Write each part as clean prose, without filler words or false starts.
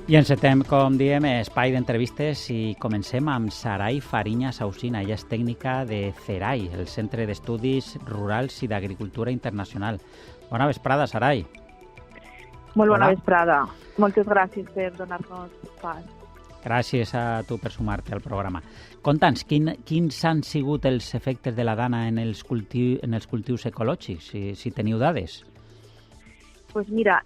I encetem, com diem, espai d'entrevistes i comencem amb Saray Fariña Sausina. Ella és tècnica de CERAI, el Centre d'Estudis Rurals i d'Agricultura Internacional. Bona vesprada, Saray. Molt bona vesprada. Moltes gràcies per donar-nos pas. Gràcies a tu per sumar-te al programa. Conta'ns, quins han sigut els efectes de la dana en els cultius ecològics, si teniu dades? Pues mira,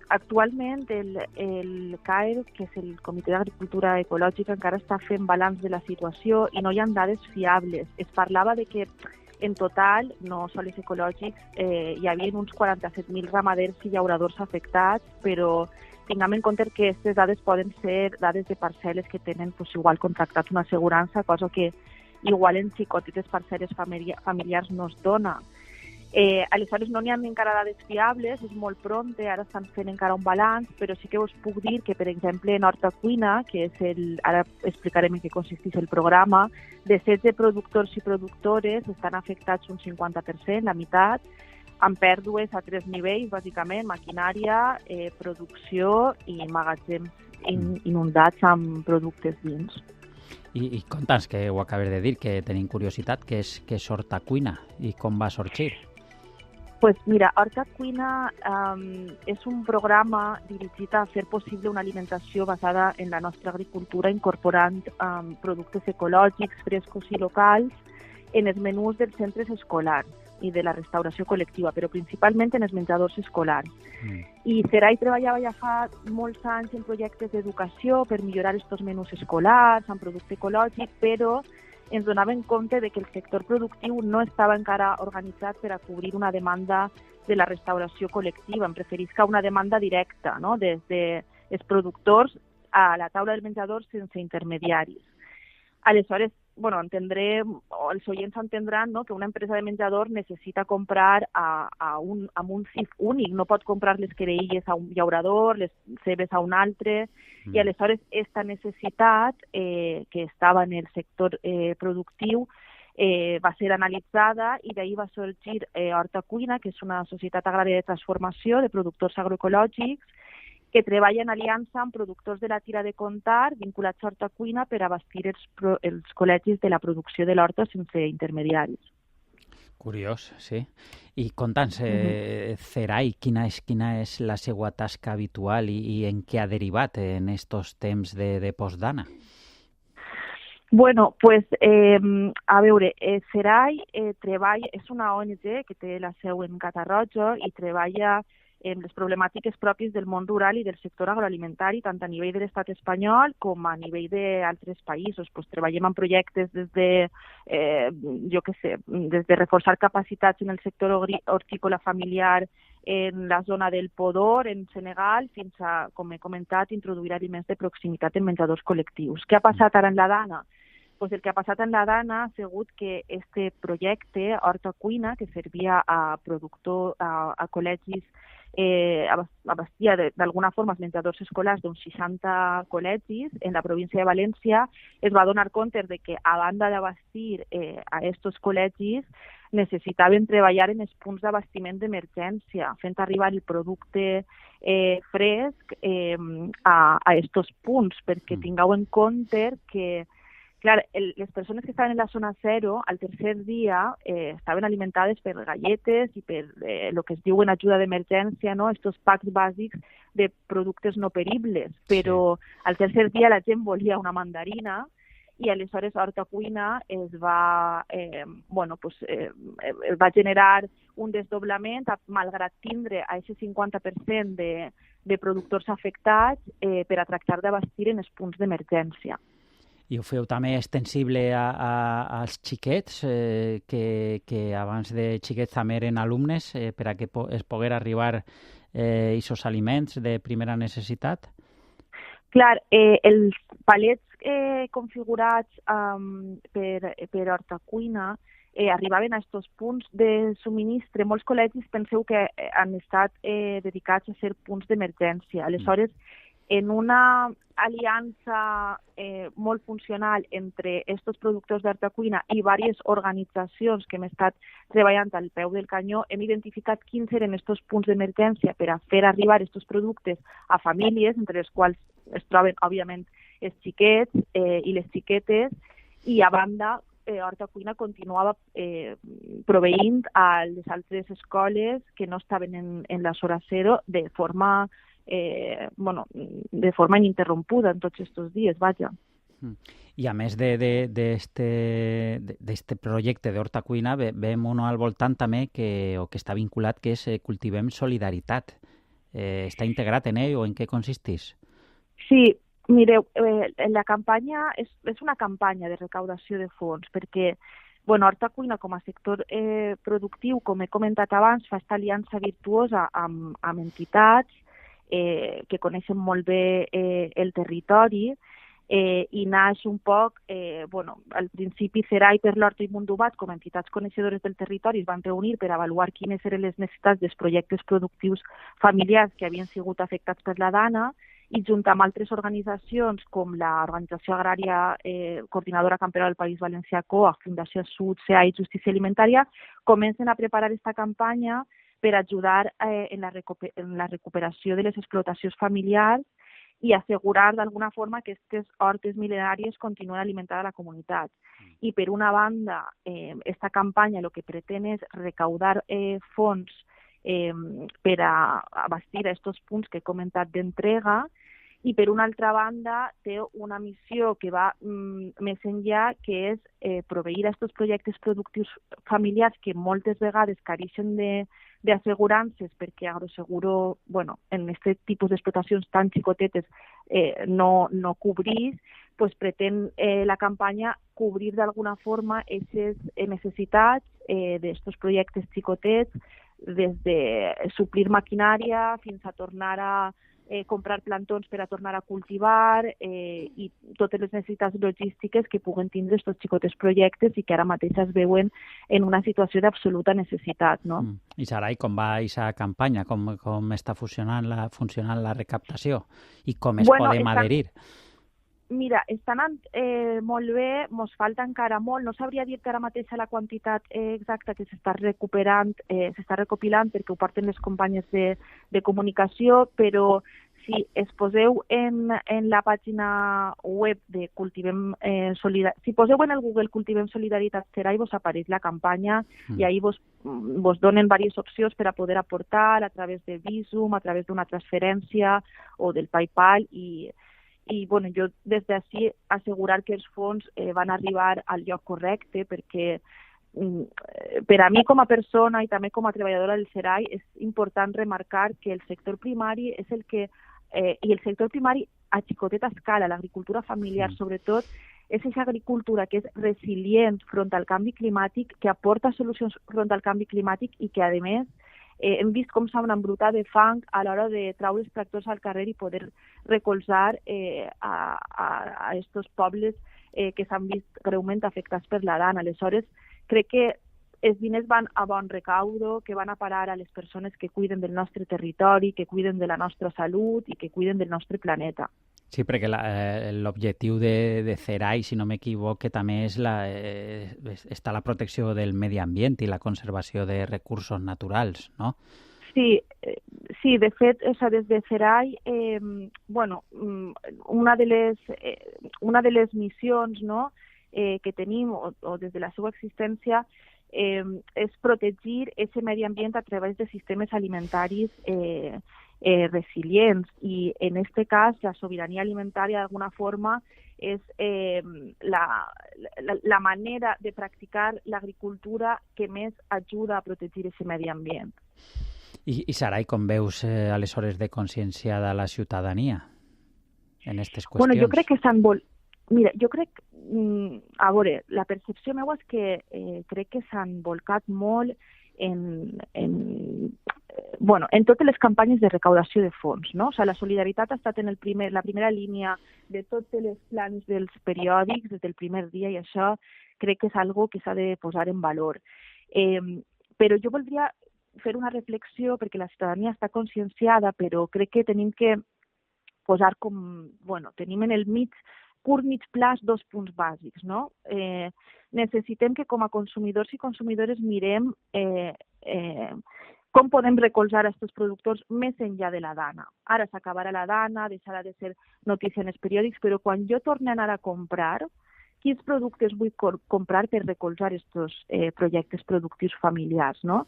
actualment el CAE, que és el Comitè d'Agricultura Ecològica, encara està fent balanç de la situació i no hi ha dades fiables. Es parlava de que en total, no sols ecològics, hi havia uns 47.000 ramaders i llauradors afectats, però tinguem en compte que aquestes dades poden ser dades de parcel·les que tenen igual contractat una assegurança, cosa que igual en xicotetes parcel·les familiars no es dona. Aleshores no n'hi ha encara dades fiables, és molt pronte, ara estan fent encara un balanç, però sí que us puc dir que, per exemple, en Horta Cuina, que és ara explicarem en què consisteix el programa, de 16 productors i productores estan afectats un 50%, la meitat, amb pèrdues a 3 nivells, bàsicament, maquinària, producció i magatzems inundats amb productes dins. I conta'ns, que ho acabes de dir, que tenim curiositat, què és Horta Cuina i com va sorgir? Pues mira, Horta Cuina és un programa dirigit a fer possible una alimentació basada en la nostra agricultura, incorporant productes ecològics, frescos i locals en els menús dels centres escolars i de la restauració col·lectiva, però principalment en els menjadors escolars. I CERAI treballava ja fa molts anys en projectes d'educació per millorar aquests menús escolars, amb producte ecològic, però ens donàvem compte de que el sector productiu no estava encara organitzat per a cobrir una demanda de la restauració col·lectiva. Em referisc a una demanda directa, no? Des dels productors a la taula del menjador sense intermediaris. Aleshores, els oients entendran, no, que una empresa de menjador necessita comprar amb un CIF únic, no pot comprar les querelles a un llaurador, les cebes a un altre, i aleshores aquesta necessitat que estava en el sector productiu va ser analitzada i d'ahir va sorgir Horta Cuina, que és una societat agrària de transformació de productors agroecològics que treballa en aliança amb productors de la Tira de Contar vinculats a Horta Cuina per abastir els col·legis de la producció de l'horta sense intermediaris. Curiós, sí. I conta'ns, CERAI, quina és la seva tasca habitual i en què ha derivat en estos temps de postdana? Bueno, pues, a veure, CERAI és una ONG que té la seu en Catarroja i treballa en les problemàtiques pròpies del món rural i del sector agroalimentari, tant a nivell de l'estat espanyol com a nivell d'altres països. Pues treballem en projectes des de reforçar capacitats en el sector hortícola familiar en la zona del Podor, en Senegal, fins a, com he comentat, introduir aliments de proximitat en menjadors col·lectius. Què ha passat ara en la dana? Pues el que ha passat en la dana ha sigut que este projecte, Horta Cuina, que servia a col·legis, abastia d'alguna forma els menjadors escolars d'uns 60 col·legis en la província de València, es va donar compte de que, a banda d'abastir a aquests col·legis, necessitaven treballar en els punts d'abastiment d'emergència, fent arribar el producte fresc a aquests punts, perquè tingueu en compte que clar, les persones que estaven en la zona zero, al tercer dia, estaven alimentades per galletes i per el que es diu en ajuda d'emergència, no? Estos packs bàsics de productes no peribles. Però al tercer dia la gent volia una mandarina i aleshores Horta Cuina va generar un desdoblament, malgrat tindre a aquest 50% de productors afectats per a tractar d'abastir en els punts d'emergència. I ho feu també extensible als xiquets, que abans de xiquets també eren alumnes, per a que es pogués arribar aquests aliments de primera necessitat? Clar, els palets configurats per Horta Cuina arribaven a aquests punts de subministre. Molts col·legis penseu que han estat dedicats a ser punts d'emergència. Aleshores, en una aliança molt funcional entre aquests productors d'Horta Cuina i diverses organitzacions que hem estat treballant al peu del canyó, hem identificat quins eren aquests punts d'emergència per a fer arribar aquests productes a famílies, entre les quals es troben, òbviament, els xiquets i les xiquetes, i a banda, Horta Cuina continuava proveint a les altres escoles que no estaven en la Hora Cero de forma ininterrompuda en tots aquests dies, vaja. I a més d'este projecte d'Horta Cuina, veiem uno al voltant també que està vinculat, que és Cultivem Solidaritat. Està integrat en ell o en què consisteix? Sí, mireu, la campanya és una campanya de recaudació de fons, perquè Horta Cuina com a sector productiu, com he comentat abans, fa esta aliança virtuosa amb entitats que coneixen molt bé el territori, i naix un poc, al principi Cerai, per l'Horta i Mundubat, com a entitats coneixedores del territori, es van reunir per avaluar quines eren les necessitats dels projectes productius familiars que havien sigut afectats per la Dana, i junt amb altres organitzacions com l'Organització Agrària Coordinadora Campera del País Valencià, COA, Fundació Sud, CA i Justícia Alimentària, comencen a preparar aquesta campanya per ajudar en la recuperació de les explotacions familiars i assegurar d'alguna forma que aquestes hortes mil·lenàries continuen alimentant a la comunitat. I per una banda, aquesta campanya el que pretén és recaudar fons per a abastir aquests punts que he comentat d'entrega, i per una altra banda té una missió que va més enllà, que és proveir aquests projectes productius familiars que moltes vegades careixen d'assegurances, perquè Agroseguro, en aquest tipus d'explotacions tan xicotetes no cobrís, doncs pretén la campanya cobrir d'alguna forma aquestes necessitats d'aquests projectes xicotets, des de suplir maquinària fins a tornar a comprar plantons per a tornar a cultivar i totes les necessitats logístiques que puguen tindre aquests xicotes projectes i que ara mateix es veuen en una situació d'absoluta necessitat. No? I Sarai, com va aquesta campanya? Com està funcionant la recaptació? I com podem adherir? Mira, està anant molt bé, mos falta encara molt. No sabria dir-te ara mateix la quantitat exacta que s'està recopilant, perquè ho porten les companyes de comunicació, però si es poseu en la pàgina web de Cultivem Solidaritat, si poseu en el Google Cultivem Solidaritat Cerai, vos apareix la campanya i ahí vos donen diverses opcions per a poder aportar a través de Bizum, a través d'una transferència o del PayPal i jo des d'ací assegurar que els fons van arribar al lloc correcte, perquè per a mi com a persona i també com a treballadora del Cerai és important remarcar que el sector primari és el que, i el sector primari a xicoteta escala, l'agricultura familiar sobretot, és aquesta agricultura que és resilient front al canvi climàtic, que aporta solucions front al canvi climàtic i que, a més, hem vist com s'han embrutat de fang a l'hora de treure els tractors al carrer i poder recolzar a aquests pobles que s'han vist greument afectats per la Dana. Aleshores, crec que els diners van a bon recaudo, que van a parar a les persones que cuiden del nostre territori, que cuiden de la nostra salut i que cuiden del nostre planeta. Sí, perquè l'objectiu de Cerai, si no m'equivoco, també està la protecció del medi ambient i la conservació de recursos naturals, no? Sí, de fet, des de Cerai, una de les missions que tenim, o des de la seva existència, és protegir aquest medi ambient a través de sistemes alimentaris resilients, i en este cas la sobirania alimentària d'alguna forma és la manera de practicar l'agricultura que més ajuda a protegir aquest medi ambient. I Sarai, com veus aleshores de conscienciada la ciutadania en aquestes qüestions? Jo crec que Mira, jo crec, a veure, la percepció meva és que crec que s'han volcat molt en totes les campanyes de recaudació de fons, no? O sigui, la solidaritat ha estat en la primera línia de tots els plans dels periòdics des del primer dia, i això crec que és algo que s'ha de posar en valor. Però jo voldria fer una reflexió, perquè la ciutadania està conscienciada, però crec que tenim que posar tenim en el curt mig plaç 2 punts bàsics, no? Necessitem que com a consumidors i consumidores mirem com podem recolzar aquests productors més enllà de la dana. Ara s'acabarà la dana, deixarà de ser notícia en els periòdics, però quan jo torni a anar a comprar, quins productes vull comprar per recolzar aquests projectes productius familiars, no?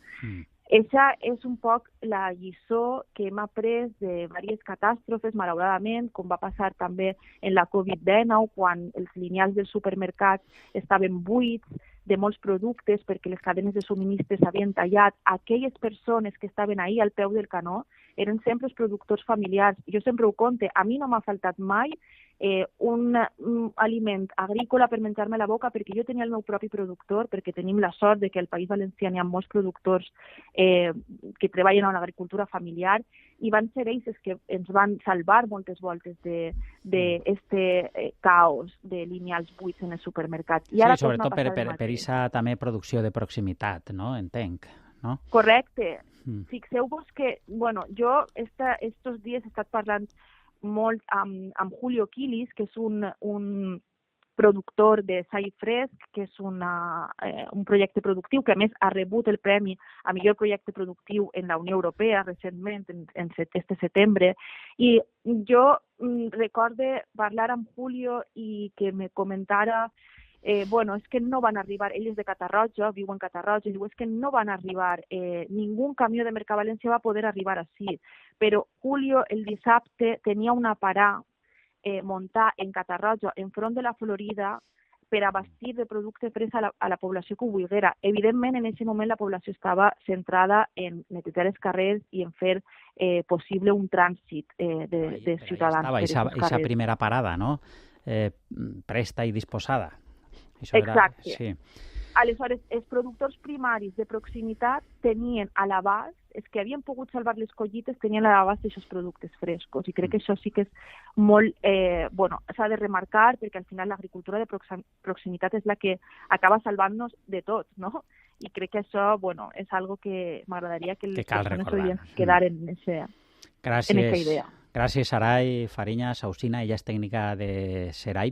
Esa és un poc la lliçó que hem après de diverses catàstrofes, malauradament, com va passar també en la Covid-19, quan els lineals dels supermercats estaven buits de molts productes perquè les cadenes de subministres s'havien tallat. Aquelles persones que estaven ahí al peu del canó eren sempre els productors familiars. Jo sempre ho conte, a mi no m'ha faltat mai un aliment agrícola per menjar-me la boca perquè jo tenia el meu propi productor, perquè tenim la sort de que al País Valencià hi ha molts productors que treballen en l'agricultura familiar i van ser ells els que ens van salvar moltes voltes d'este caos de lineals buits en els supermercats. I ara sobretot per aquesta també producció de proximitat, no? Entenc, no? Correcte. Fixeu-vos que, bueno, jo estos dies he estat parlant molt amb Julio Quilis, que és un productor de Sai Fresc, que és un projecte productiu que a més ha rebut el premi a millor projecte productiu en la Unió Europea recentment, este setembre, i jo recorde parlar amb Julio i que me comentara bueno, és que no van arribar, ell és de Catarroja, viu en Catarroja, diu, és que no van arribar, ningú camió de Mercavalència va poder arribar així, però Julio el dissabte tenia una parà muntar en Catarroja, enfront de la Florida, per abastir de producte fresc a la població que ho volguera. Evidentment, en aquest moment la població estava centrada en netejar els carrers i en fer possible un trànsit de ciutadans. Aquesta primera parada, no? Presta i disposada. Exacte. Sí. Aleshores, els productors primaris de proximitat tenien a l'abast, els que havien pogut salvar les collites tenien a l'abast d'aquests productes frescos, i crec que això sí que és molt, bueno, s'ha de remarcar perquè al final l'agricultura de proximitat és la que acaba salvant-nos de tot, no? I crec que això, bueno, és algo que m'agradaria que les persones podien quedar en aquesta idea. Gràcies, Sarai Fariñas Ausina, ella és tècnica de Serai.